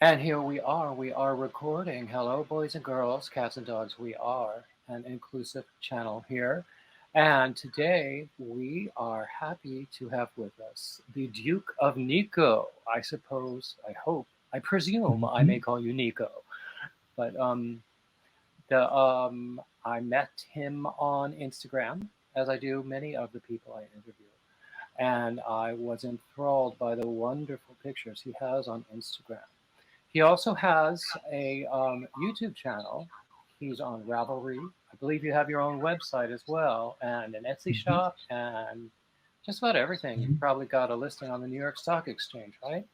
And here we are recording. Hello, boys and girls, cats and dogs. We are an inclusive channel here. And today we are happy to have with us the Duke of Nikko. I suppose, I hope, I presume I may call you Nikko. But I met him on Instagram, as I do many of the people I interview. And I was enthralled by the wonderful pictures he has on Instagram. He also has a YouTube channel. He's on Ravelry. I believe you have your own website as well, and an Etsy shop, and just about everything. You've probably got a listing on the New York Stock Exchange, right?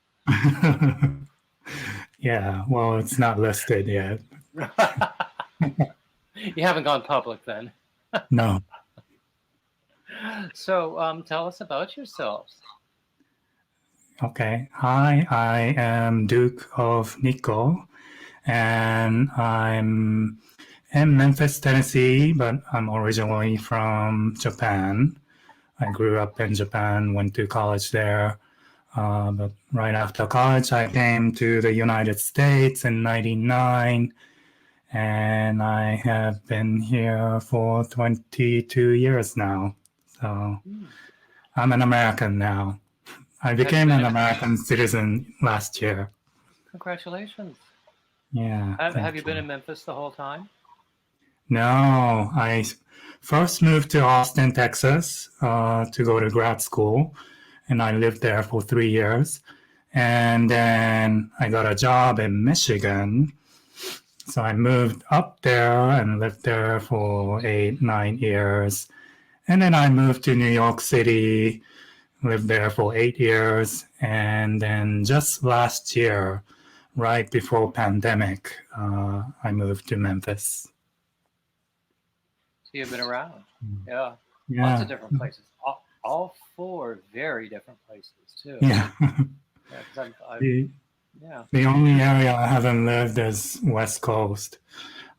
Yeah, well, it's not listed yet. You haven't gone public then? No. So tell us about yourselves. Okay. Hi, I am Duke of Nikko, and I'm in Memphis, Tennessee, but I'm originally from Japan. I grew up in Japan, went to college there. But right after college, I came to the United States in '99, and I have been here for 22 years now. So I'm an American now. I became an American citizen last year. Congratulations. Yeah. Have you been in Memphis the whole time? No, I first moved to Austin, Texas, to go to grad school, and I lived there for 3 years. And then I got a job in Michigan. So I moved up there and lived there for 8-9 years. And then I moved to New York City, lived there for 8 years. And then just last year, right before pandemic, I moved to Memphis. So you've been around. Yeah. Lots of different places. All four very different places, too. Yeah. The only area I haven't lived is West Coast.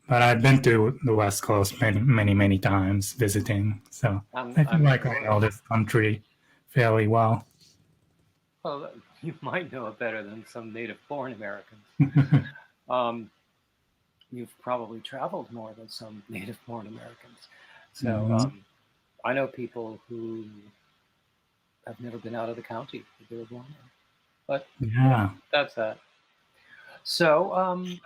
But I've been to the West Coast many times visiting. So I feel like I know this country fairly well. Well, you might know it better than some native-born Americans. You've probably traveled more than some native-born Americans. So I know people who have never been out of the county that they were born in. But yeah, that's that. So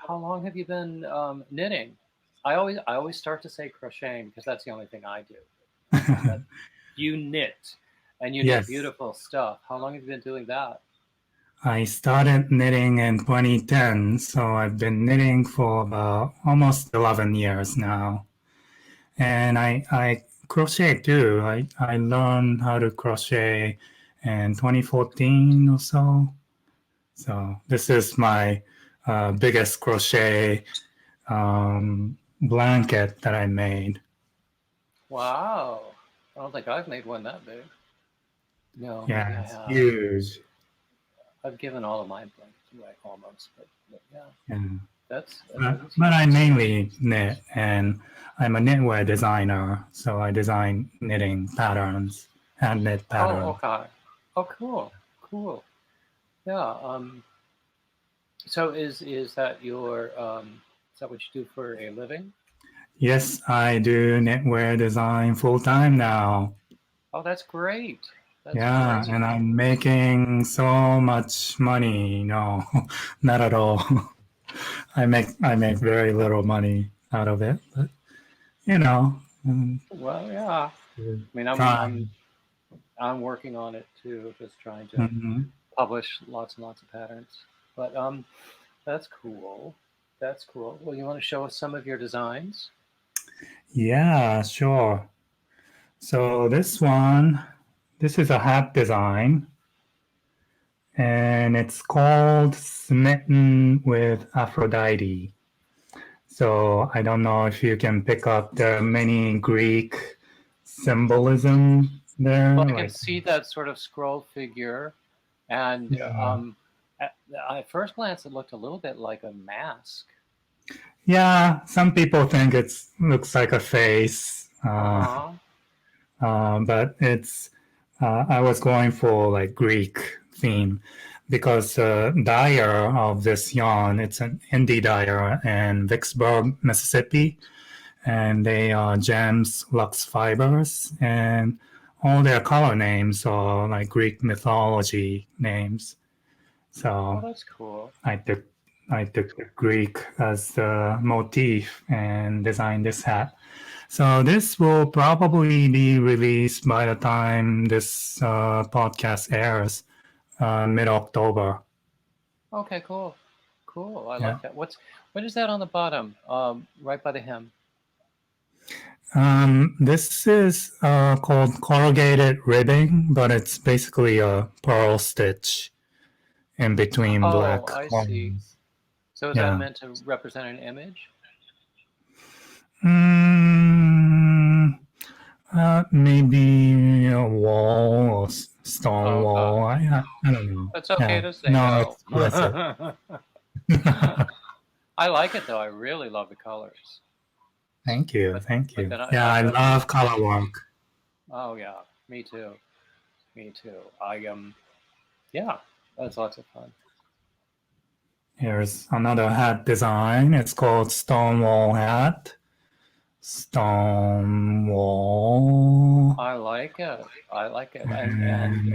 how long have you been knitting? I always start to say crocheting because that's the only thing I do. You knit, and you knit beautiful stuff. How long have you been doing that? I started knitting in 2010, so I've been knitting for about almost 11 years now. And I crochet too. I learned how to crochet in 2014 or so. So this is my biggest crochet blanket that I made. Wow. I don't think I've made one that big. No. Yeah, it's huge. I've given all of my blankets away almost, but yeah. That's but I mainly knit, and I'm a knitwear designer, so I design knitting patterns, hand knit patterns. Oh, okay. Oh, cool. Yeah. So is that your is that what you do for a living? Yes, I do knitwear design full time now. Oh, that's great. That's great. And I'm making so much money. No, not at all. I make very little money out of it, but Well, yeah. I mean, I'm working on it too, just trying to publish lots and lots of patterns. But that's cool. That's cool. Well, you want to show us some of your designs? Yeah, sure. So this is a hat design, and it's called Smitten with Aphrodite. So I don't know if you can pick up the many Greek symbolism there. Well, I can see that sort of scroll figure, and at first glance, it looked a little bit like a mask. Yeah, some people think it looks like a face, but it's. I was going for like Greek theme, because dyer of this yarn, it's an indie dyer in Vicksburg, Mississippi, and they are Jems Luxe fibers, and all their color names are like Greek mythology names. Oh, So that's cool. I took the Greek as the motif and designed this hat. So this will probably be released by the time this podcast airs, mid-October. Okay, cool. Cool. I Yeah. like that. What is that on the bottom? Right by the hem. This is called corrugated ribbing, but it's basically a pearl stitch in between black I see. lines. So is that meant to represent an image? Maybe a wall or stone wall. I don't know. That's okay to say no. It's I like it though. I really love the colors. Thank you. I love color work. Oh yeah, me too. Yeah, that's lots of fun. Here's another hat design. It's called Stonewall hat. Stonewall. I like it. And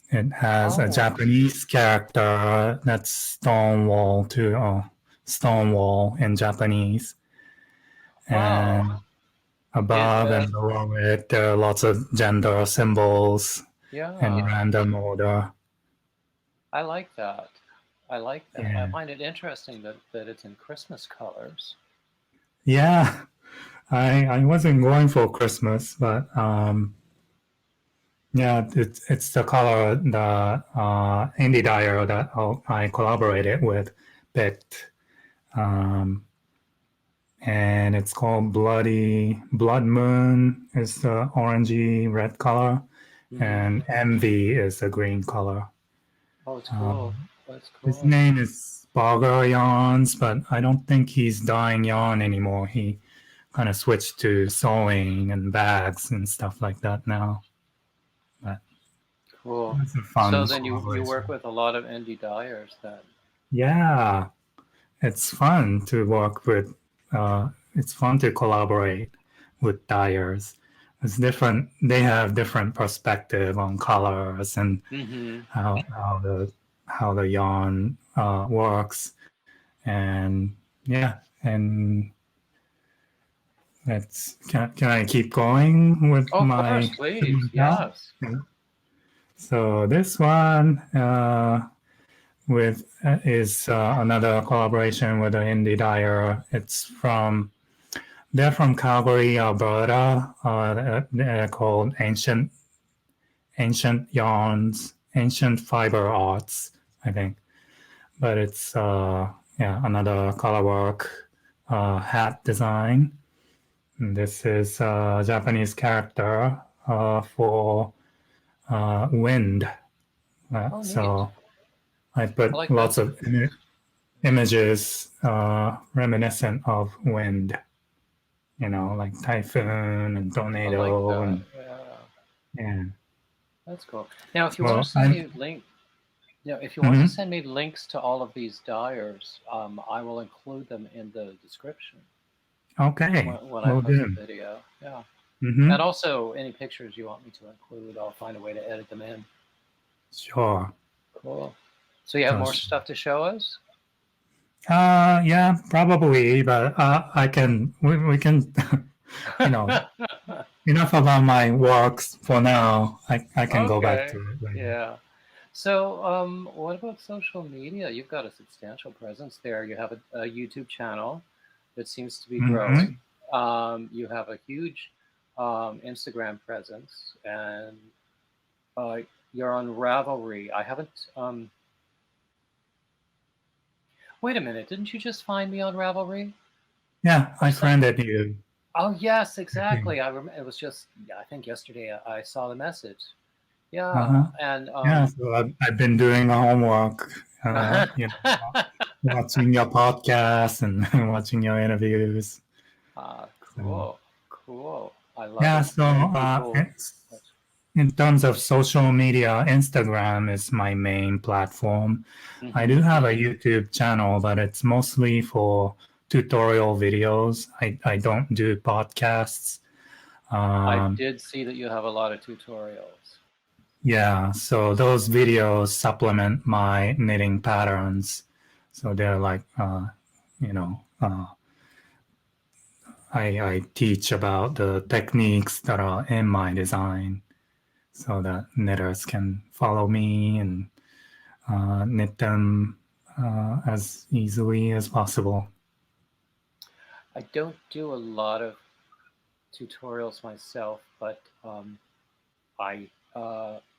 it has a Japanese character that's Stonewall too. Stonewall in Japanese. And above and below it, there are lots of gender symbols in random order. I like that. I find it interesting that it's in Christmas colors. Yeah, I wasn't going for Christmas, but it's the color the indie dyer that I collaborated with picked, and it's called Blood Moon is the orangey red color, and Envy is the green color. Oh, it's cool. That's cool. His name is Spargur Yarns, but I don't think he's dyeing yarn anymore. He kind of switched to sewing and bags and stuff like that now. But cool. So then you work with a lot of indie dyers then. Yeah, it's fun to work with. It's fun to collaborate with dyers. It's different. They have different perspective on colors and how the yarn works, and let's can I keep going with my? Of course, please. Yes. So this one is another collaboration with an indie dyer. They're from Calgary, Alberta. They're called Ancient Yarns, Ancient Fiber Arts, I think. But it's another color work hat design. And this is a Japanese character for wind. So I put lots of images reminiscent of wind. Like typhoon and tornado. That's cool. Now, if you want to send me want to send me links to all of these dyers, I will include them in the description. Okay. When I post the video, and also any pictures you want me to include, I'll find a way to edit them in. Sure. Cool. So you have more stuff to show us? Yeah, probably, but we can, enough about my works for now. I can go back to it later. Yeah. So what about social media? You've got a substantial presence there. You have a YouTube channel that seems to be growing. You have a huge Instagram presence, and you're on Ravelry. I haven't... Wait a minute, didn't you just find me on Ravelry? Yeah, I friended you. Oh, yes, exactly. It was just, I think yesterday I saw the message. Yeah, and... so I've been doing the homework, watching your podcast and watching your interviews. Cool. I love it. Yeah, so in terms of social media, Instagram is my main platform. I do have a YouTube channel, but it's mostly for tutorial videos. I don't do podcasts. I did see that you have a lot of tutorials. Yeah, so those videos supplement my knitting patterns. So they're like, I teach about the techniques that are in my design so that knitters can follow me and knit them as easily as possible. I don't do a lot of tutorials myself, but I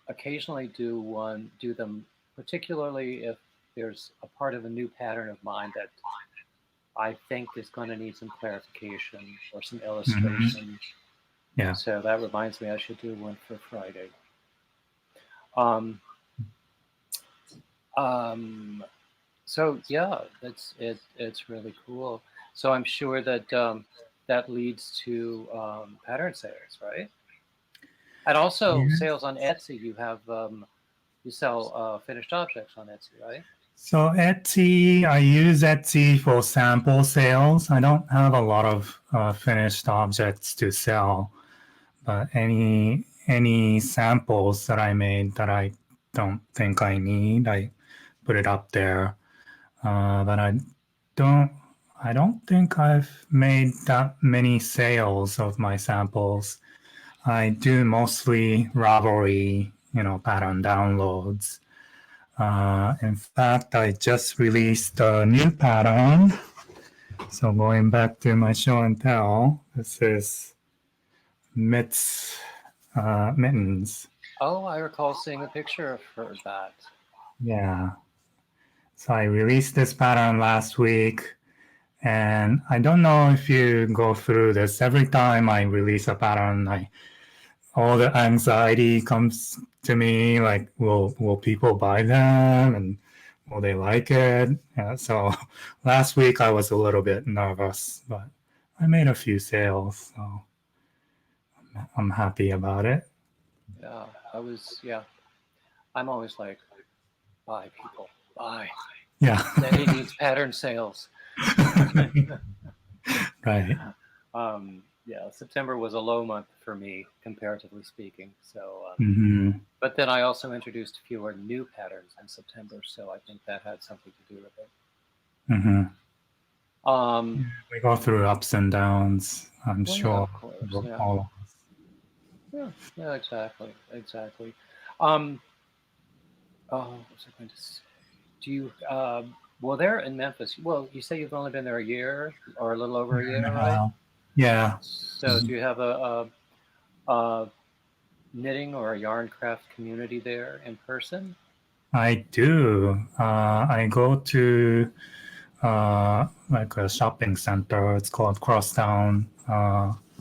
occasionally do them, particularly if there's a part of a new pattern of mine that I think is going to need some clarification or some illustration. Yeah. So that reminds me I should do one for Friday. So yeah, it's really cool. So I'm sure that that leads to pattern sales, right? And also sales on Etsy. You have you sell finished objects on Etsy, right? So Etsy, I use Etsy for sample sales. I don't have a lot of finished objects to sell, but any samples that I made that I don't think I need, I put it up there. But I don't think I've made that many sales of my samples. I do mostly Ravelry, pattern downloads. In fact, I just released a new pattern. So going back to my show and tell, this is mittens. Oh, I recall seeing a picture for that. Yeah. So I released this pattern last week, and I don't know if you go through this. Every time I release a pattern, all the anxiety comes to me, like, will people buy them, and will they like it? Yeah, so last week I was a little bit nervous, but I made a few sales, so I'm happy about it. Yeah, yeah. I'm always like, buy people, buy. Yeah. That needs pattern sales. Right. Yeah, September was a low month for me, comparatively speaking. So, but then I also introduced fewer new patterns in September, so I think that had something to do with it. We go through ups and downs, I'm sure. Yeah, of course. Yeah. All of us. Yeah, exactly. Oh, what was I going to say? Do you, well, they're in Memphis. Well, you say you've only been there a year or a little over a year, right? Yeah. So do you have a knitting or a yarn craft community there in person? I do. I go to like a shopping center. It's called Crosstown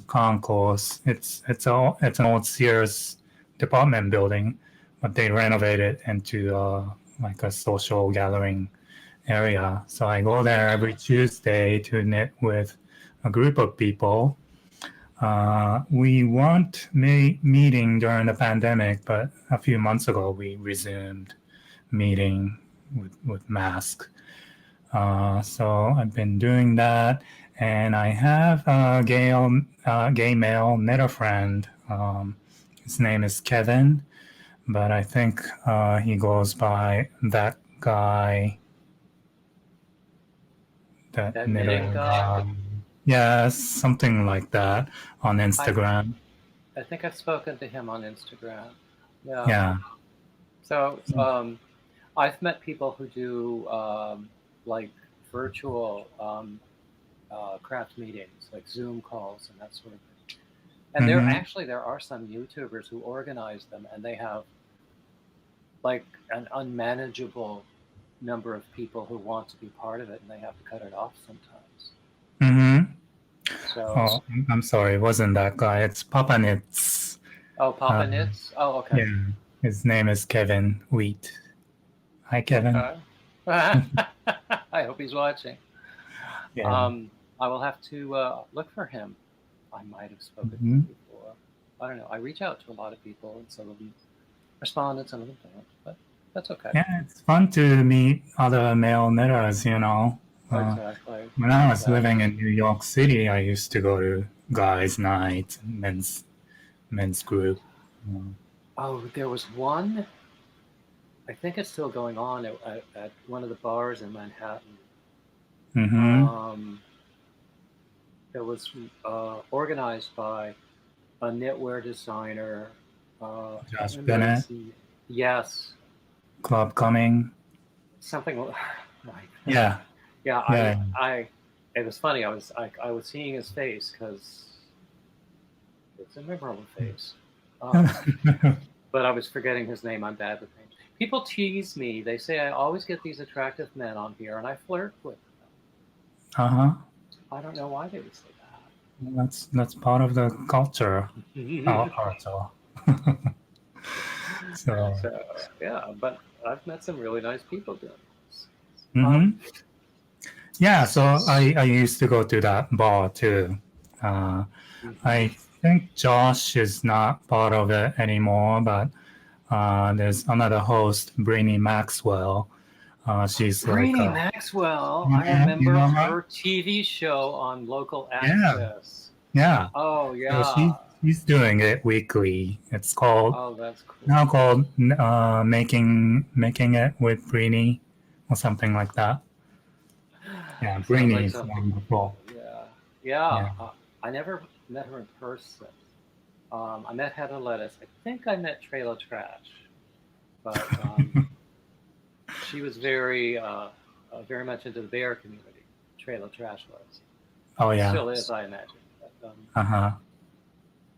Concourse. It's an old Sears department building, but they renovate it into like a social gathering area. So I go there every Tuesday to knit with a group of people. We weren't meeting during the pandemic, but a few months ago we resumed meeting with masks. So I've been doing that, and I have a gay male knitter friend. His name is Kevin, but I think he goes by that guy. That knitting guy? Yeah, something like that on Instagram. I think I've spoken to him on Instagram. Yeah. Yeah. So I've met people who do like virtual craft meetings, like Zoom calls and that sort of thing. And there are some YouTubers who organize them, and they have like an unmanageable number of people who want to be part of it, and they have to cut it off sometimes. So, I'm sorry, it wasn't that guy. It's Papa Knits. Oh, Papa Knits? Oh, okay. Yeah, his name is Kevin Wheat. Hi, Kevin. Okay. I hope he's watching. Yeah. I will have to look for him. I might have spoken to him before. I don't know. I reach out to a lot of people, and some of them respond, and some of them don't. But that's okay. Yeah, it's fun to meet other male knitters, you know. Exactly. When I was living in New York City, I used to go to guys' night, men's group. Oh, there was one. I think it's still going on at one of the bars in Manhattan. Mm-hmm. It was organized by a knitwear designer. Josh Bennett. Yes. Club Coming. Something like yeah. Yeah. It was funny. I was seeing his face because it's a memorable face. But I was forgetting his name. I'm bad with names. People tease me. They say I always get these attractive men on here, and I flirt with them. Uh-huh. I don't know why they would say that. That's part of the culture. Our culture. So yeah, but I've met some really nice people doing this. Mm-hmm. Yeah, so I used to go to that bar too. I think Josh is not part of it anymore, but there's another host, Brinny Maxwell. She's Brinny Maxwell. I remember her TV show on local access. Yeah. Oh yeah. So she's doing it weekly. It's called that's cool. Now called Making It with Brinny or something like that. Yeah, Brinny is wonderful. Yeah. I never met her in person. I met Heather Lettuce. I think I met Trailer Trash, but she was very much into the bear community. Trailer Trash was. Oh yeah. Still is, I imagine. But,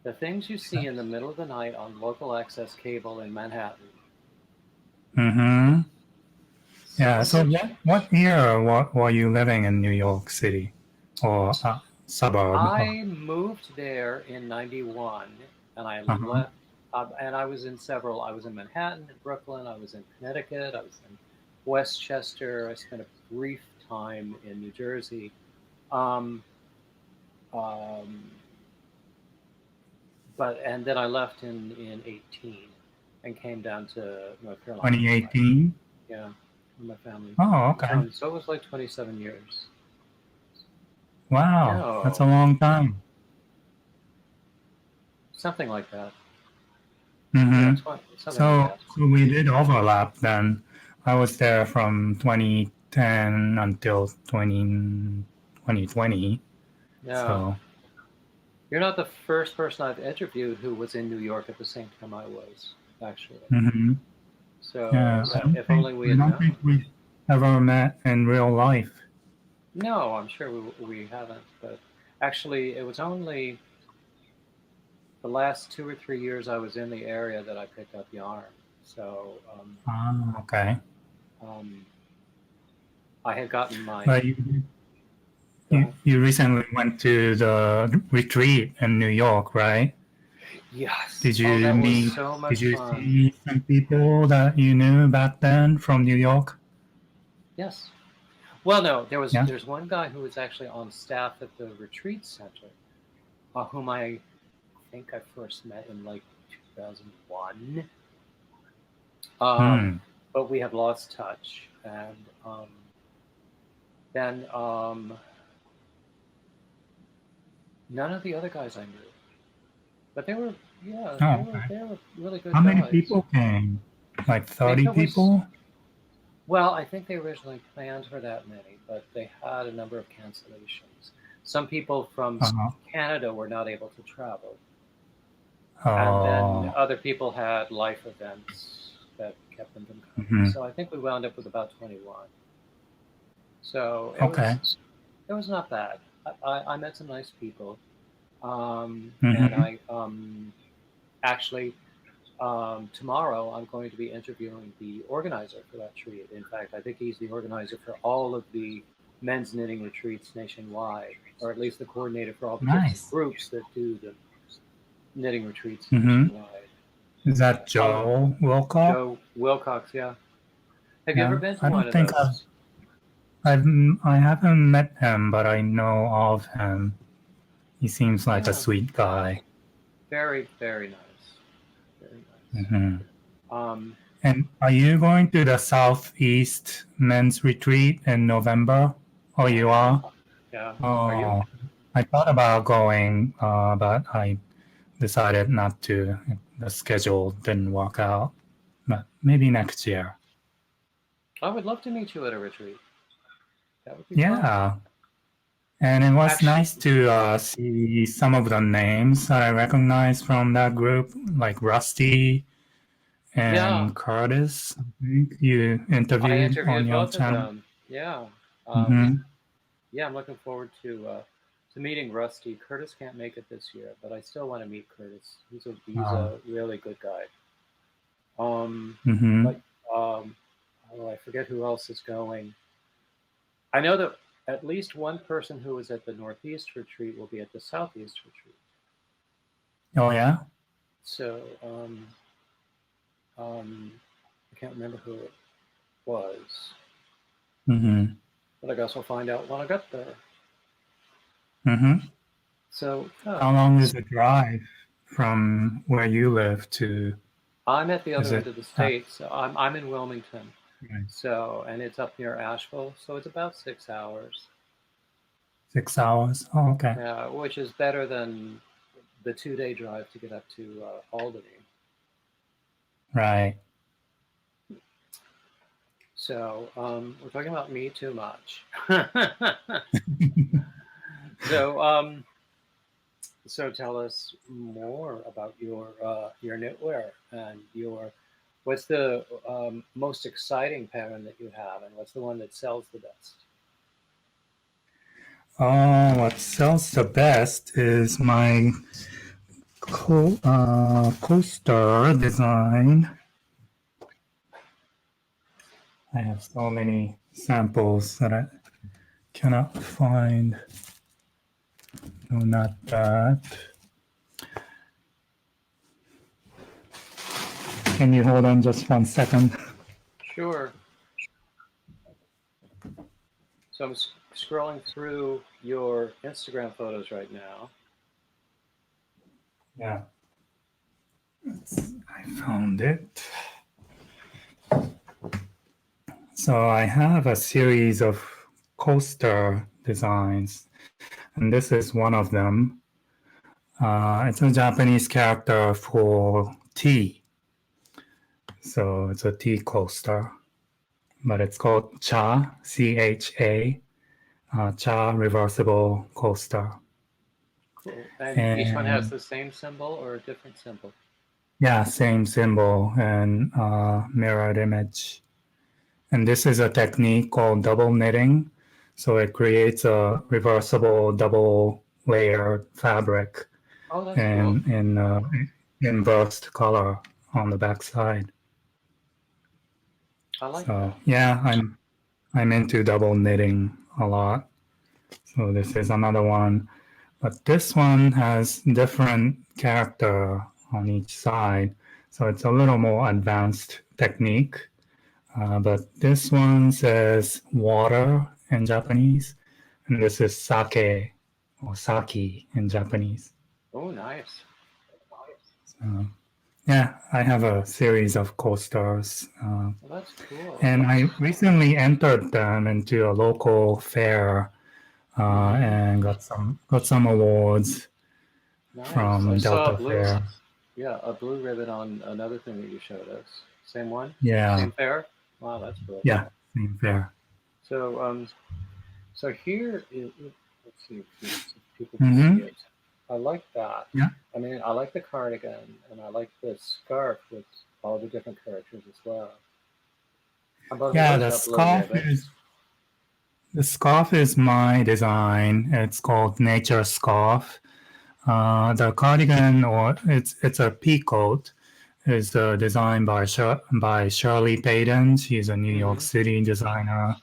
the things you see in the middle of the night on local access cable in Manhattan. Mm-hmm. Yeah. So what year were you living in New York City or suburb? I moved there in '91, and I left. And I was in several. I was in Manhattan, in Brooklyn. I was in Connecticut. I was in Westchester. I spent a brief time in New Jersey. And then I left in 18 and came down to North Carolina. 2018? Yeah, with my family. Oh, okay. So it was like 27 years. Wow, that's a long time. Something like that. Mm-hmm. Yeah, so we did overlap then. I was there from 2010 until 2020. Yeah. So. You're not the first person I've interviewed who was in New York at the same time I was, actually. Mm-hmm. So if only we had known. I don't think we ever met in real life. No, I'm sure we haven't. But actually, it was only the last 2 or 3 years I was in the area that I picked up yarn. So. Okay. I had gotten my. You recently went to the retreat in New York, right? Yes. Did you meet? So much did you fun. see some people that you knew back then from New York? Yes. Well, no, there's one guy who was actually on staff at the retreat center, whom I think I first met in like 2001. But we have lost touch, and then none of the other guys I knew, but they were they were really good. How many people came? Like 30 people? Well, I think they originally planned for that many, but they had a number of cancellations. Some people from Canada were not able to travel, and then other people had life events that kept them from coming. So I think we wound up with about 21. So it was not bad. I met some nice people, and I actually tomorrow I'm going to be interviewing the organizer for that retreat. In fact, I think he's the organizer for all of the men's knitting retreats nationwide, or at least the coordinator for all the different groups that do the knitting retreats nationwide. Is that Joe Wilcox? Joe Wilcox, yeah. Have you ever been to one of those? I haven't met him, but I know of him. He seems like a sweet guy. Very, very nice. Very nice. Mm-hmm. And are you going to the Southeast Men's Retreat in November? Oh, you are? Yeah. Are you? Oh, I thought about going, but I decided not to. The schedule didn't work out. But maybe next year. I would love to meet you at a retreat. That would be fun. Yeah. And it was Actually, nice to see some of the names that I recognize from that group, like Rusty yeah, and Curtis. I think you I interviewed on interviewed your both of channel. them. Yeah. Mm-hmm. Yeah, I'm looking forward to meeting Rusty. Curtis can't make it this year, but I still want to meet Curtis. He's a really good guy. Mm-hmm. But I forget who else is going. I know that at least one person who was at the Northeast retreat will be at the Southeast retreat. Oh, yeah? So I can't remember who it was, Mm-hmm. but I guess I'll find out when I get there. Mm-hmm. So How long is the drive from where you live to? I'm at the Is other it end of the state. So I'm in Wilmington. right. So, and it's up near Asheville, so it's about 6 hours. 6 hours? Oh, okay. Yeah, which is better than the 2-day drive to get up to Albany. Right. So we're talking about me too much. So tell us more about your knitwear and what's the most exciting pattern that you have, and what's the one that sells the best? What sells the best is my coaster design. I have so many samples that I cannot find. No, not that. Can you hold on just 1 second? Sure. So I'm scrolling through your Instagram photos right now. Yeah. I found it. So I have a series of coaster designs, and this is one of them. It's a Japanese character for tea. So it's a tea coaster, but it's called Cha, C-H-A, Cha Reversible Coaster. Cool. And each one has the same symbol or a different symbol? Yeah, same symbol and mirrored image. And this is a technique called double knitting. So it creates a reversible double layered fabric and cool. in burst color on the back side. I like so that. Yeah, I'm into double knitting a lot. So this is another one, but this one has different character on each side. So it's a little more advanced technique. But this one says water in Japanese, and this is sake or saki in Japanese. Oh, nice. So, yeah, I have a series of coasters. Well, that's cool. And I recently entered them into a local fair and got some awards from Delta Fair. Yeah, a blue ribbon on another thing that you showed us. Same one? Yeah. Same fair? Wow, that's cool. Yeah, same fair. So, so here, let's see if people can see it. I like that. Yeah. I mean, I like the cardigan, and I like the scarf with all the different characters as well. Yeah, the scarf is my design. It's called Nature Scarf. The cardigan, or it's a pea coat, is designed by Shirley Paden. She's a New York City designer,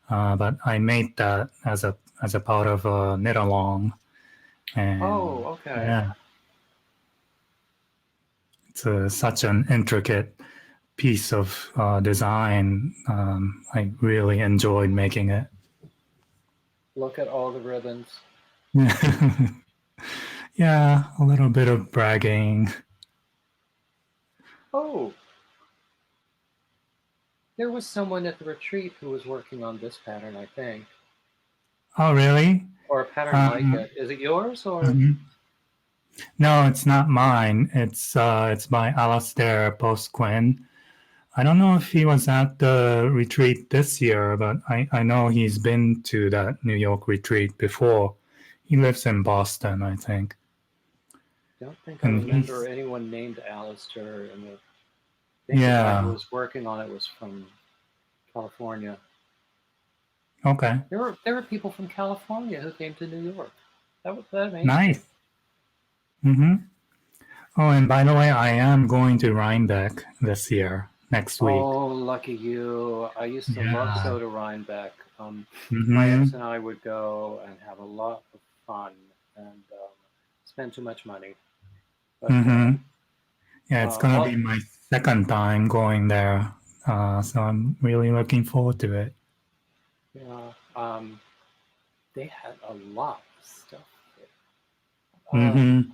but I made that as a part of a knit along. And, okay. Yeah, it's such an intricate piece of design. I really enjoyed making it. Look at all the ribbons. Yeah, a little bit of bragging. Oh, there was someone at the retreat who was working on this pattern, I think, Oh, really? or a pattern like Um, it. Is it yours or? mhm. No, it's not mine. It's by Alasdair Post-Quinn. I don't know if he was at the retreat this year, but I know he's been to that New York retreat before. He lives in Boston, I think. Don't think I And remember he's, anyone named Alistair. And I think the guy who yeah, was working on it was from California. okay, There were people from California who came to New York. That amazed me. nice. Mm-hmm. Oh, and by the way, I am going to Rhinebeck this year, next week. Oh, lucky you. I used to love Yeah. so to Rhinebeck. My ex Mm-hmm. and I would go and have a lot of fun and spend too much money. But Mm-hmm. Yeah, it's gonna be all, my second time going there, so I'm really looking forward to it. yeah, they had a lot of stuff there. Mm-hmm.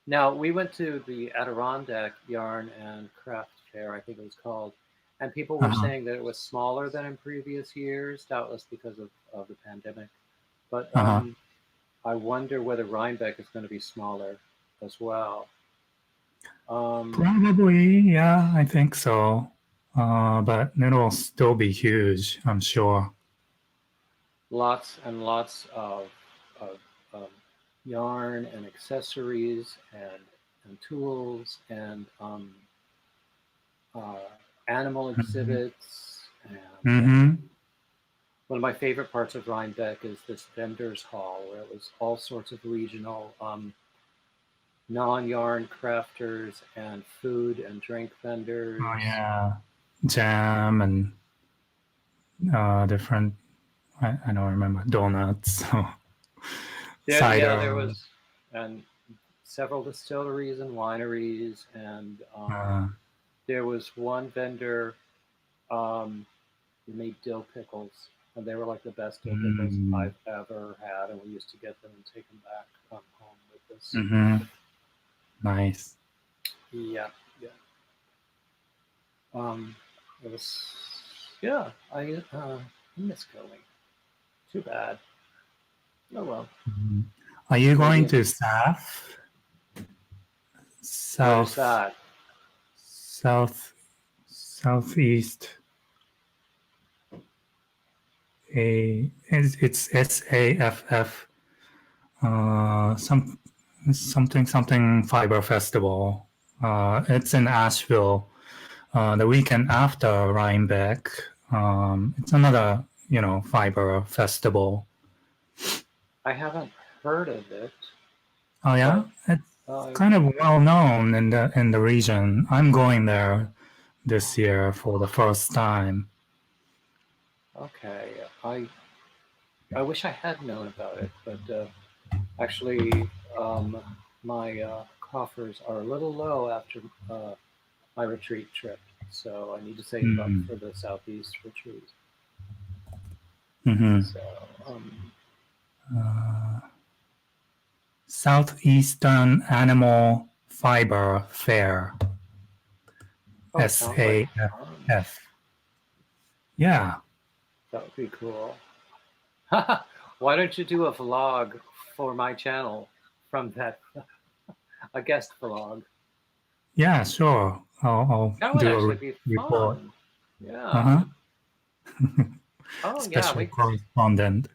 Now, we went to the Adirondack Yarn and Craft Fair, I think it was called, and people were Uh-huh. saying that it was smaller than in previous years, doubtless because of the pandemic. But Uh-huh. I wonder whether Rhinebeck is going to be smaller as well. Um, Probably, yeah, I think so. But it'll still be huge, I'm sure. Lots and lots of yarn and accessories and tools and uh, animal Mm-hmm. exhibits. And Mm-hmm. one of my favorite parts of Rhinebeck is this vendors hall where it was all sorts of regional non-yarn crafters and food and drink Oh vendors. yeah, jam and different. I don't remember donuts, so There cider. was and several distilleries and wineries, and Uh, there was one vendor um, who made dill pickles, and they were like the best dill pickles mm, I've ever had, and we used to get them and take them back home with us. mm-hmm. Nice. Yeah, yeah. Um, it was, yeah. I miss going. Too bad. Oh well. Mhm. Are you going Maybe. to Where's South, that? South, Southeast? It's SAFF. Something fiber festival. It's in Asheville. The weekend after Rhinebeck. It's another fiber festival. I haven't heard of it, Oh yeah, but it's uh, kind of well known in the region. I'm going there this year for the first time. okay. I wish I had known about it, but actually, my coffers are a little low after my retreat trip, so I need to save up Mm. for the Southeast retreat. Hmm. So, Uh, Southeastern Animal Fiber Fair, oh, it sounds like fun. SAFF. Yeah, That would be cool. Why don't you do a vlog for my channel from that, a guest vlog? yeah, sure. I'll That would do a actually be report. fun. Yeah. Uh-huh. Oh, yeah. Special correspondent.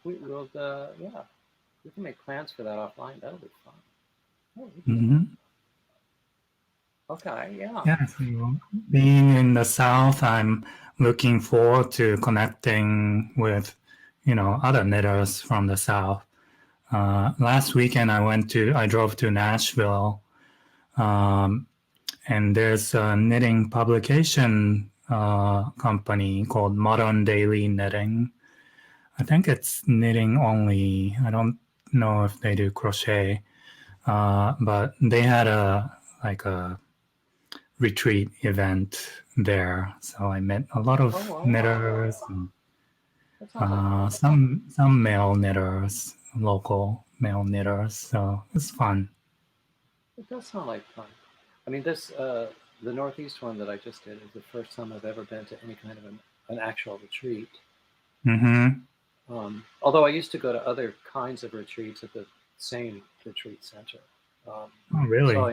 We will. Yeah, we can make plans for that offline. That'll be fun. Oh, yeah. Hmm. Okay. Yeah. Yeah, so being in the South, I'm looking forward to connecting with, other knitters from the South. Last weekend, I drove to Nashville, um, and there's a knitting publication company called Modern Daily Knitting. I think it's knitting only. I don't know if they do crochet, but they had a retreat event there. So I met a lot Oh, of wow. knitters and That sounds like fun. some male knitters. local male knitters. So it's fun. It does sound like fun. I mean, the Northeast one that I just did is the first time I've ever been to any kind of an actual retreat. Mm-hmm. Although I used to go to other kinds of retreats at the same retreat center. Oh, really? So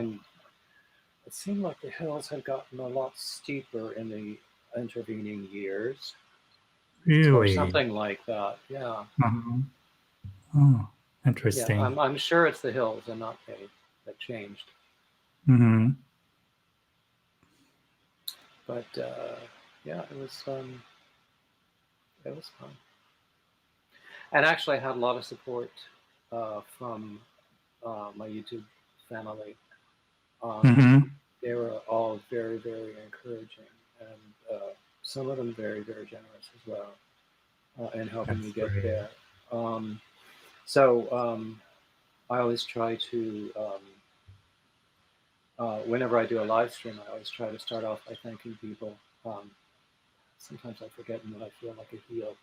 it seemed like the hills had gotten a lot steeper in the intervening years. Really? Or something like that, yeah. Uh-huh. Oh, interesting. Yeah, I'm sure it's the hills and not me that changed. Mm-hmm. But yeah, it was fun. And actually I had a lot of support from my YouTube family. Mm-hmm. They were all very, very encouraging, and some of them very, very generous as well in helping me get there. So I always try to, whenever I do a live stream, I always try to start off by thanking people. Sometimes I forget and then I feel like a heel.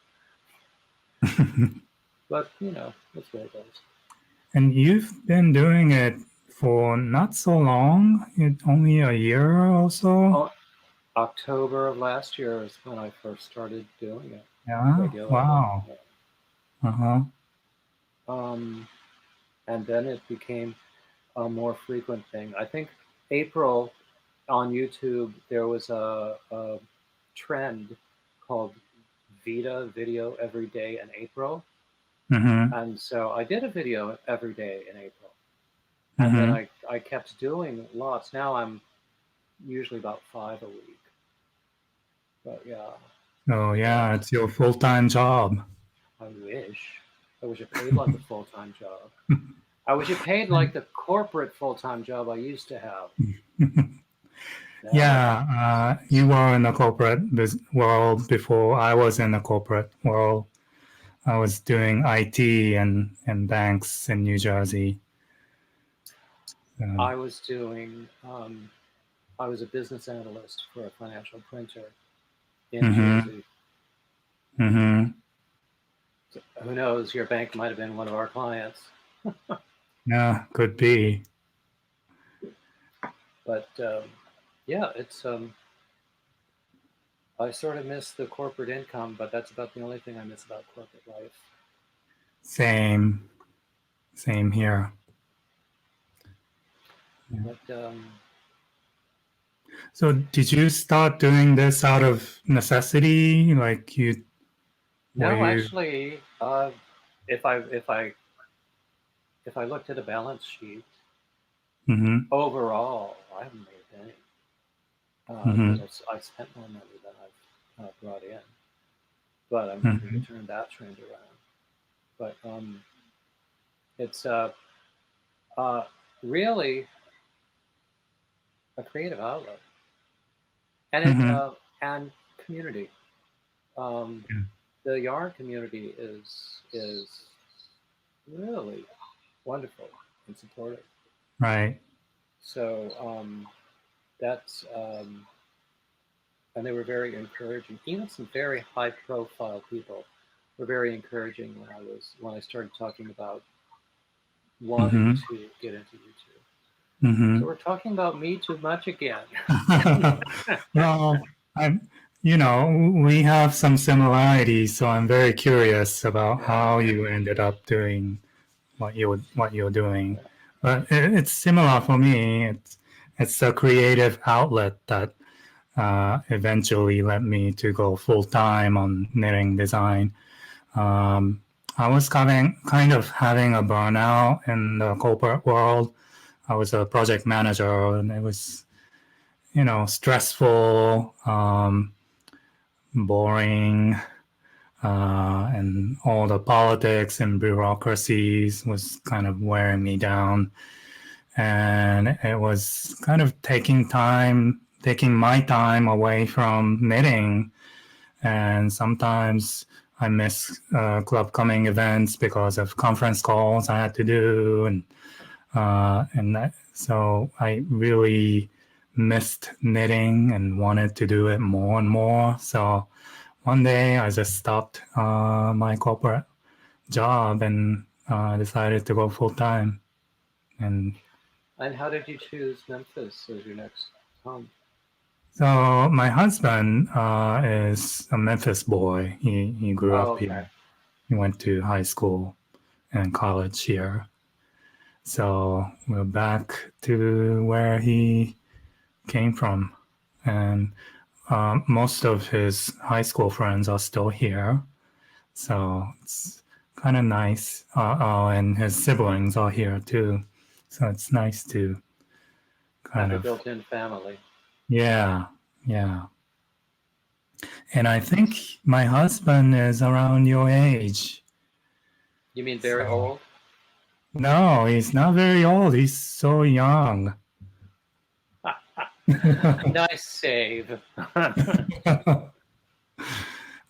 But, that's where it goes. And you've been doing it for not so long, only a year or so? October of last year is when I first started doing it. Yeah? Regularly. Wow. Yeah. Uh-huh. And then it became a more frequent thing. I think April on YouTube, there was a trend called video every day in April. Mm-hmm. And so I did a video every day in April. And then I kept doing lots. Now I'm usually about 5 a week. But yeah. Oh, yeah, it's your full-time job. I wish it paid like a full-time job. I wish it paid like the corporate full-time job I used to have. Yeah, you were in the corporate world before I was in the corporate world. I was doing IT and banks in New Jersey. I was doing, I was a business analyst for a financial printer in Jersey. Mm-hmm. So who knows, your bank might have been one of our clients. Yeah, could be. But yeah, it's, I sort of miss the corporate income, but that's about the only thing I miss about corporate life. Same here. Yeah. But so did you start doing this out of necessity? Like you? No, actually, if I looked at a balance sheet, overall, I haven't made a penny. Because I spent more money than I've brought in. But I'm hoping to turn that trend around. But it's really a creative outlet, and and community. The yarn community is really wonderful and supportive. Right. So that's and they were very encouraging. Even some very high-profile people were very encouraging when I started talking about wanting to get into YouTube. So we're talking about me too much again. Well, we have some similarities, so I'm very curious about how you ended up doing what you're doing. But it's similar for me. It's a creative outlet that eventually led me to go full time on knitting design. I was kind of having a burnout in the corporate world. I was a project manager, and it was, stressful, boring, and all the politics and bureaucracies was kind of wearing me down. And it was kind of taking my time away from knitting. And sometimes I miss club coming events because of conference calls I had to do, so I really missed knitting and wanted to do it more and more. So one day I just stopped my corporate job and I decided to go full time. And how did you choose Memphis as your next home? so my husband is a Memphis boy. He grew Oh, up okay. here. He went to high school and college here. So we're back to where he came from. And most of his high school friends are still here. So it's kind of nice. And his siblings are here too. So it's nice to kind Have a of, built-in family. yeah. And I think my husband is around your age. You mean very old? No, he's not very old. He's so young. Nice save.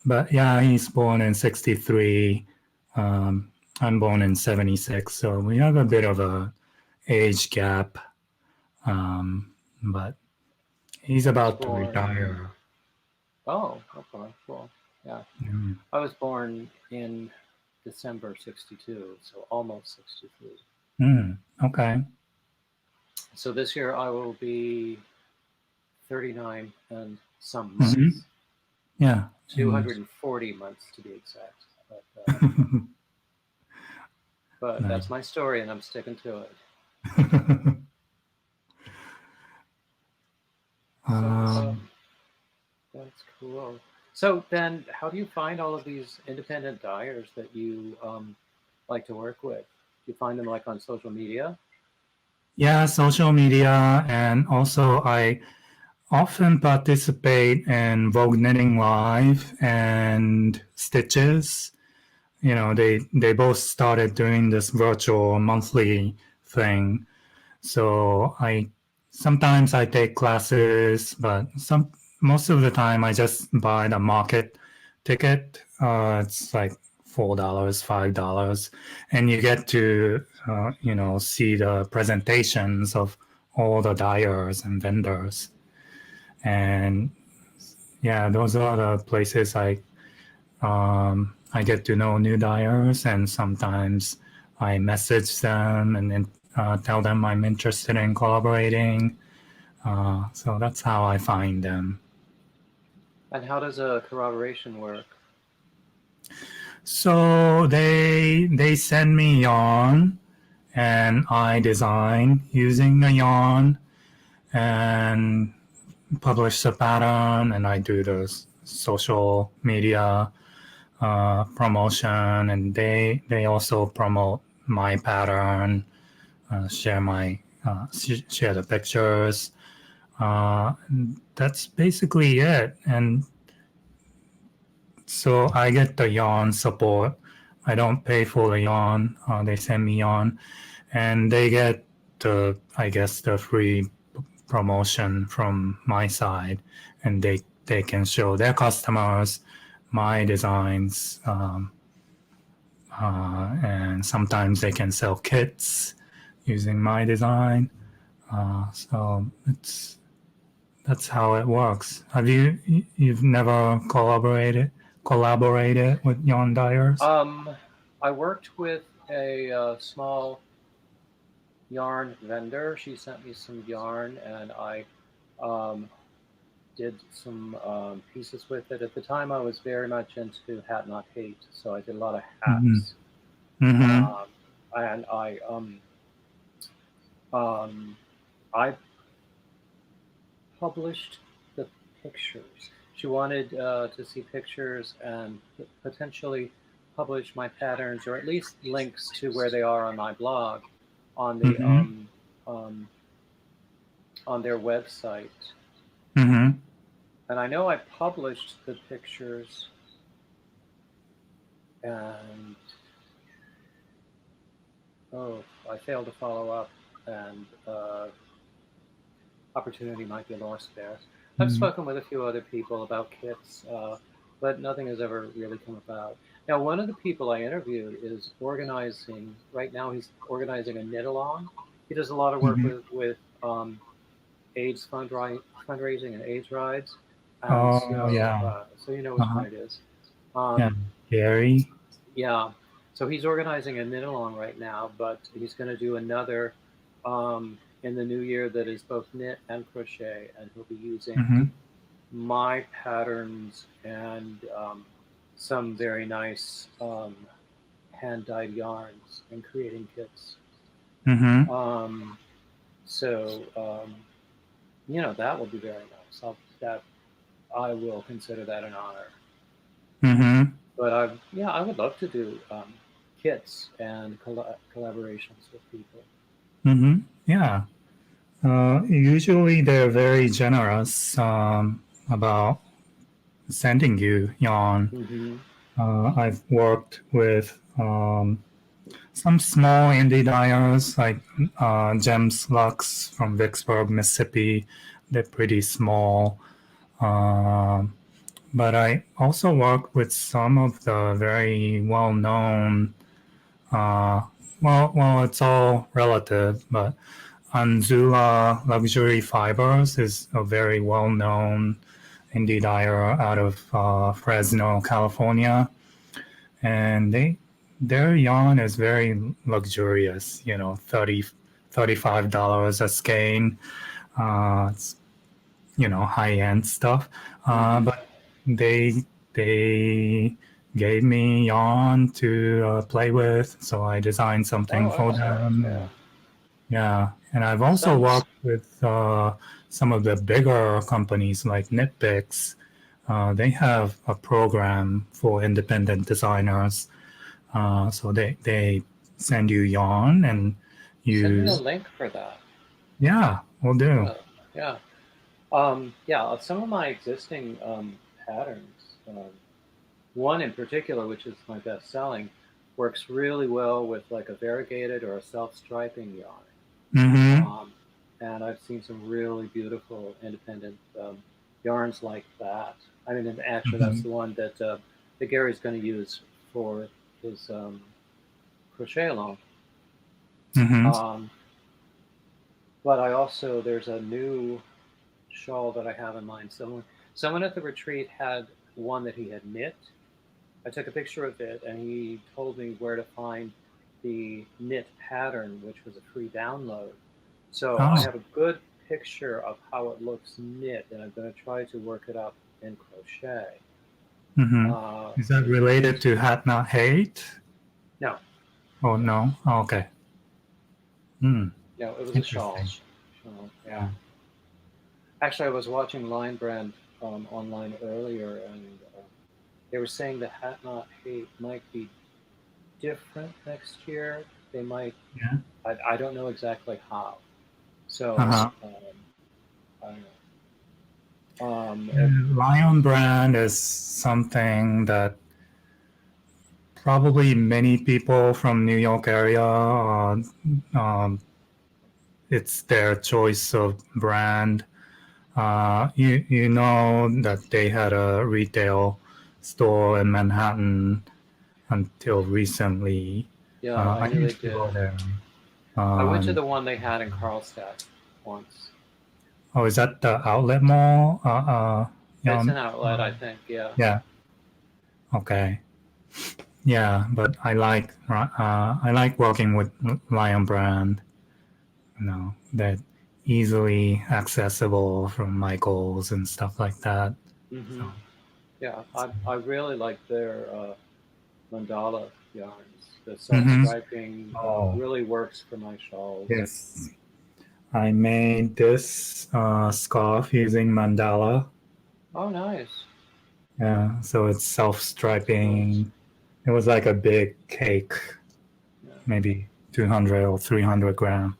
But yeah, he's born in 63. I'm born in 76. So we have a bit of a age gap. But he's about to retire. Oh, okay, cool. Yeah. Mm. I was born in December 62, so almost 63. Okay. So this year I will be 39 and some months. Mm-hmm. Yeah. 240 months to be exact. But Nice. That's my story and I'm sticking to it. That's cool. So then how do you find all of these independent dyers that you like to work with? Do you find them like on social media? Yeah, social media. And also I often participate in Vogue Knitting Live and Stitches. You know, they both started doing this virtual monthly thing. So sometimes I take classes, but most of the time I just buy the market ticket. It's like $4, $5, and you get to see the presentations of all the dyers and vendors. And yeah, those are the places I get to know new dyers, and sometimes I message them and then tell them I'm interested in collaborating. So that's how I find them. And how does a corroboration work? So they send me yarn, and I design using the yarn and publish the pattern, and I do the social media promotion, and they also promote my pattern, share the pictures. That's basically it. And so I get the yarn support. I don't pay for the yarn. They send me yarn, and they get the free promotion from my side, and they can show their customers my designs, and sometimes they can sell kits using my design. So that's how it works. You've never collaborated with yarn dyers? I worked with a small yarn vendor. She sent me some yarn, and I did some pieces with it. At the time, I was very much into hat not hate, so I did a lot of hats. Mm-hmm. And I published the pictures. She wanted to see pictures and potentially publish my patterns, or at least links to where they are on my blog, on the on their website. Mm-hmm. And I know I published the pictures, and I failed to follow up, and opportunity might be lost there. I've spoken with a few other people about kits, but nothing has ever really come about. Now, one of the people I interviewed is organizing, right now he's organizing a knit-along. He does a lot of work with AIDS fundraising and AIDS rides. And yeah. so you know which one it is. Gary? Yeah. So he's organizing a knit along right now, but he's going to do another in the new year that is both knit and crochet, and he'll be using Mm-hmm. my patterns and some very nice hand-dyed yarns and creating kits. Mm-hmm. So that will be very nice. I will consider that an honor. Mm-hmm. But I would love to do kits and collaborations with people. Mm-hmm. Yeah. Usually they're very generous about sending you yarn. Mm-hmm. I've worked with some small indie dyers like Jems Luxe from Vicksburg, Mississippi. They're pretty small. But I also work with some of the very well-known, it's all relative, but Anzula Luxury Fibers is a very well-known indie dyer out of Fresno, California, and their yarn is very luxurious. $35 a skein. It's high-end stuff, Mm-hmm. but they gave me yarn to play with, so I designed something Oh, for excellent! them. Yeah, Yeah, and I've also sounds. worked with some of the bigger companies like Knitpicks. They have a program for independent designers. So they send you yarn and Send me a you, link for that. yeah, will do. Yeah, yeah, yeah. Some of my existing patterns. One in particular, which is my best selling, works really well with like a variegated or a self-striping yarn. Mm-hmm. Um, and I've seen some really beautiful independent yarns like that. I mean, and actually, that's Mm-hmm. the one that Gary's going to use for his crochet along. Mm-hmm. Um, but there's a new shawl that I have in mind. Someone at the retreat had one that he had knit. I took a picture of it, and he told me where to find the knit pattern, which was a free download. So I Oh. have a good picture of how it looks knit, and I'm going to try to work it up in crochet. Mm-hmm. Is that It's related it's to Hat Not Hate? no, Oh no, no. Oh, okay. Hmm. no. It was a shawl. Interesting. Shawl, yeah. Actually, I was watching Line Brand online earlier, and they were saying the Hat Not Hate might be different next year. They might. Yeah. I don't know exactly how. So Uh-huh. I don't know. Lion brand is something that probably many people from New York area, um, it's their choice of brand. You know that they had a retail store in Manhattan until recently. Yeah, I I knew they used to did. go there. I went to Um, the one they had in Carlstadt once. oh, is that the outlet mall? It's Yeah, an outlet, I think. Yeah. yeah. Okay. Yeah, but I like working with Lion Brand. That easily accessible from Michaels and stuff like that. So, Hmm. Yeah, I really like their mandala yarns. The mm-hmm. self-striping Oh, really works for my shawls. yes. I made this scarf using mandala. Oh, nice. Yeah, so it's Excellent. self-striping. It was like a big cake, Yeah. maybe 200 or 300 gram.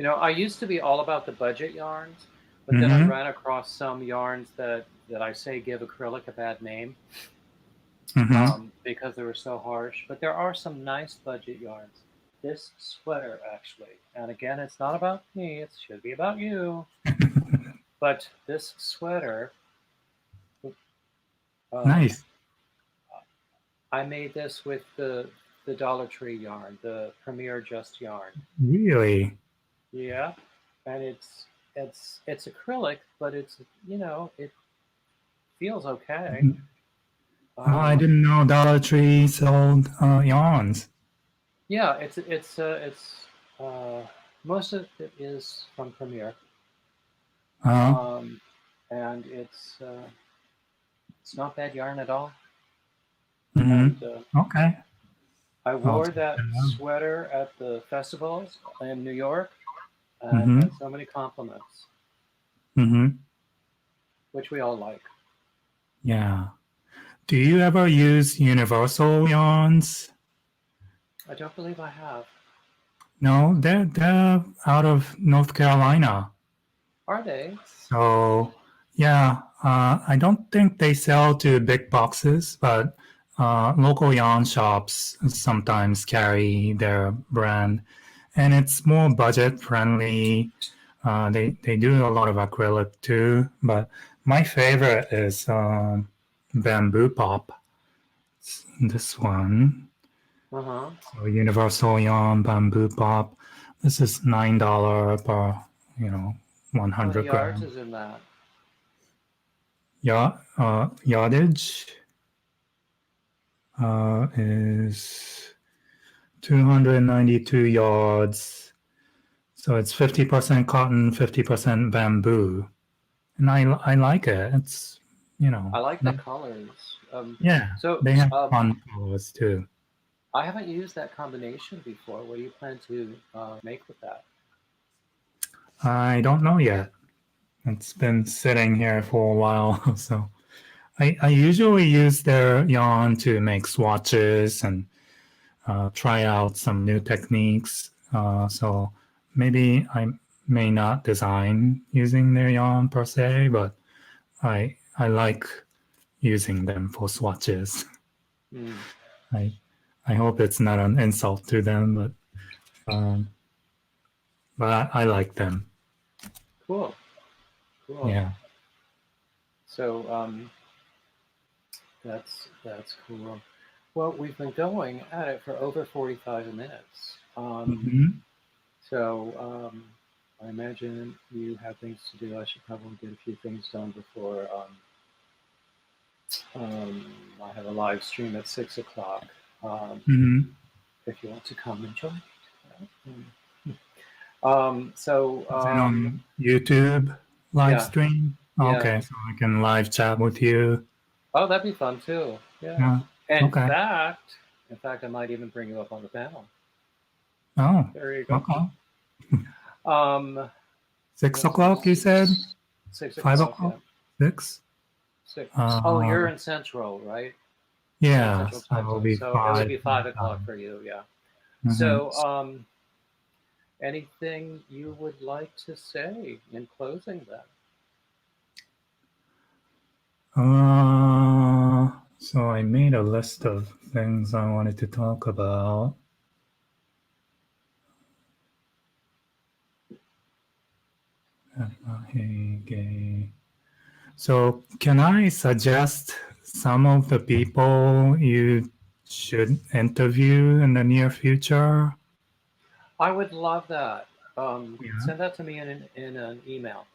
I used to be all about the budget yarns, but then I Mm-hmm. ran across some yarns that I say give acrylic a bad name Mm-hmm. because they were so harsh. But there are some nice budget yarns. This sweater, actually, and again, it's not about me, it should be about you. But this sweater, um, Nice. I made this with the Dollar Tree yarn, the Premier Just yarn. Really? Yeah, and it's acrylic, but it feels okay. I didn't know Dollar Tree sold yarns. Yeah, most of it is from Premier, Uh, and it's not bad yarn at all. mm-hmm. And Okay. I Oh, wore that sweater at the festivals in New York, and mm-hmm. had so many compliments, Mm-hmm. which we all like. Yeah. Do you ever use universal yarns? I don't believe I have. No, they're out of North Carolina. Are they? So yeah, I don't think they sell to big boxes, but local yarn shops sometimes carry their brand, and it's more budget friendly. They do a lot of acrylic too, but my favorite is bamboo pop. This one. Uh-huh. So universal yarn bamboo pop. This is $9 per, How many 100 yards gram. is in that? Yardage is 292 yards. So it's 50% cotton, 50% bamboo. And I like it. It's, I like the colors. yeah, So they have fun colors too. I haven't used that combination before. What do you plan to make with that? I don't know yet. It's been sitting here for a while. So I usually use their yarn to make swatches and try out some new techniques. So maybe I may not design using their yarn per se, but I like using them for swatches. Mm. I hope it's not an insult to them, but I like them. Cool. Yeah. So that's cool. Well, we've been going at it for over 45 minutes. So I imagine you have things to do. I should probably get a few things done before I have a live stream at 6 o'clock. If you want to come and join. So on YouTube live stream. Yeah. Okay, so I can live chat with you. Oh, that'd be fun too. Yeah. In fact, I might even bring you up on the panel. Oh, there you go. Okay. 6 o'clock, you said? 6 o'clock. 5 o'clock? Yeah. 6? Oh, you're in Central, right? Yeah, Central time zone. So it would be 5 o'clock for you, yeah. Mm-hmm. So, anything you would like to say in closing then? So I made a list of things I wanted to talk about. So can I suggest some of the people you should interview in the near future? I would love that. Send that to me in an email.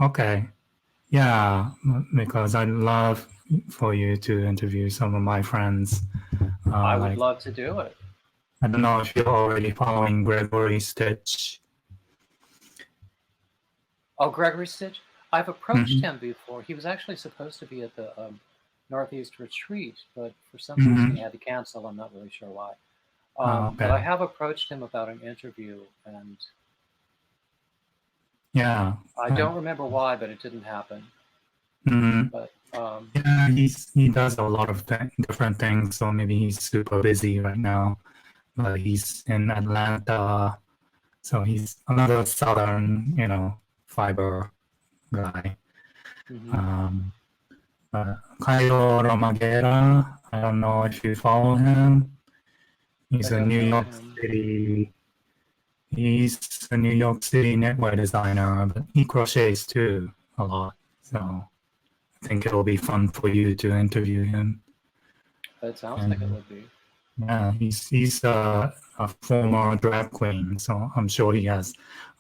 Okay. Yeah, because I'd love for you to interview some of my friends. I would love to do it. I don't know if you're already following Gregory Stitch. Oh, Gregory Stitch? I've approached him before. He was actually supposed to be at the Northeast Retreat, but for some reason he had to cancel. I'm not really sure why. But I have approached him about an interview, and yeah, I don't remember why, but it didn't happen. But yeah, he does a lot of different things, so maybe he's super busy right now. But he's in Atlanta, so he's another southern, fiber guy. Caio Romagera, I don't know if you follow him. He's a New York City knitwear designer, but he crochets too a lot. So I think it'll be fun for you to interview him. That sounds like it would be. Yeah, he's a former drag queen, so I'm sure he has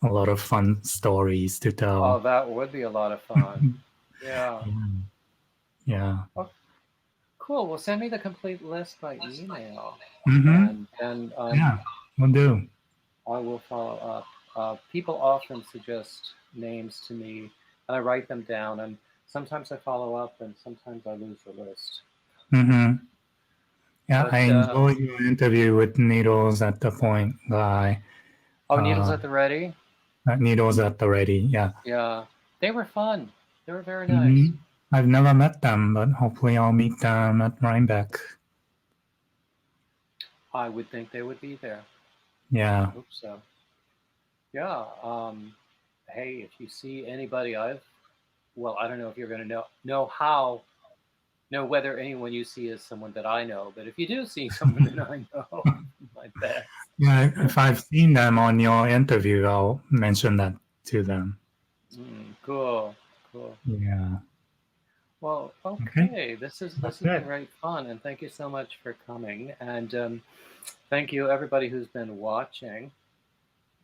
a lot of fun stories to tell. Oh, that would be a lot of fun. Yeah. Yeah. Oh, cool. Well, send me the complete list by email, Mm-hmm. and Yeah, will do. I will follow up. People often suggest names to me, and I write them down, and sometimes I follow up, and sometimes I lose the list. Mm-hmm. Yeah, I But enjoyed your interview with Needles at the Point guy. oh, Needles at the Ready. Needles at the Ready. Yeah. Yeah, they were fun. They were very nice. Mm-hmm. I've never met them, but hopefully I'll meet them at Rhinebeck. I would think they would be there. Yeah. I hope so. Yeah. Hey, if you see anybody, I don't know if you're going to know whether anyone you see is someone that I know, but if you do see someone that I know, my best. Yeah, if I've seen them on your interview, I'll mention that to them. Cool. Yeah. Well, Okay. okay. This has That's been it. great fun, and thank you so much for coming. And thank you everybody who's been watching.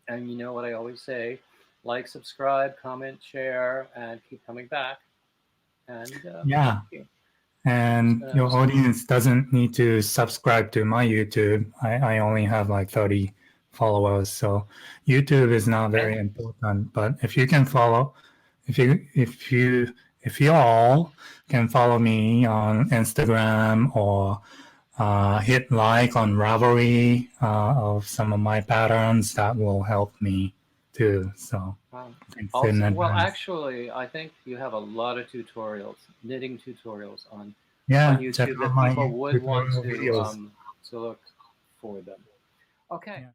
And you know what I always say: like, subscribe, comment, share, and keep coming back. And Yeah. thank you. And your audience doesn't need to subscribe to my YouTube. I only have like 30 followers, so YouTube is not very important. But if you can follow, if you all can follow me on Instagram or hit like on Ravelry of some of my patterns, that will help me too. So thanks in also, well, advance. actually, I think you have a lot of tutorials, knitting tutorials on Yeah, YouTube check out that my people would want tutorial videos. to look for them. Okay. Yeah.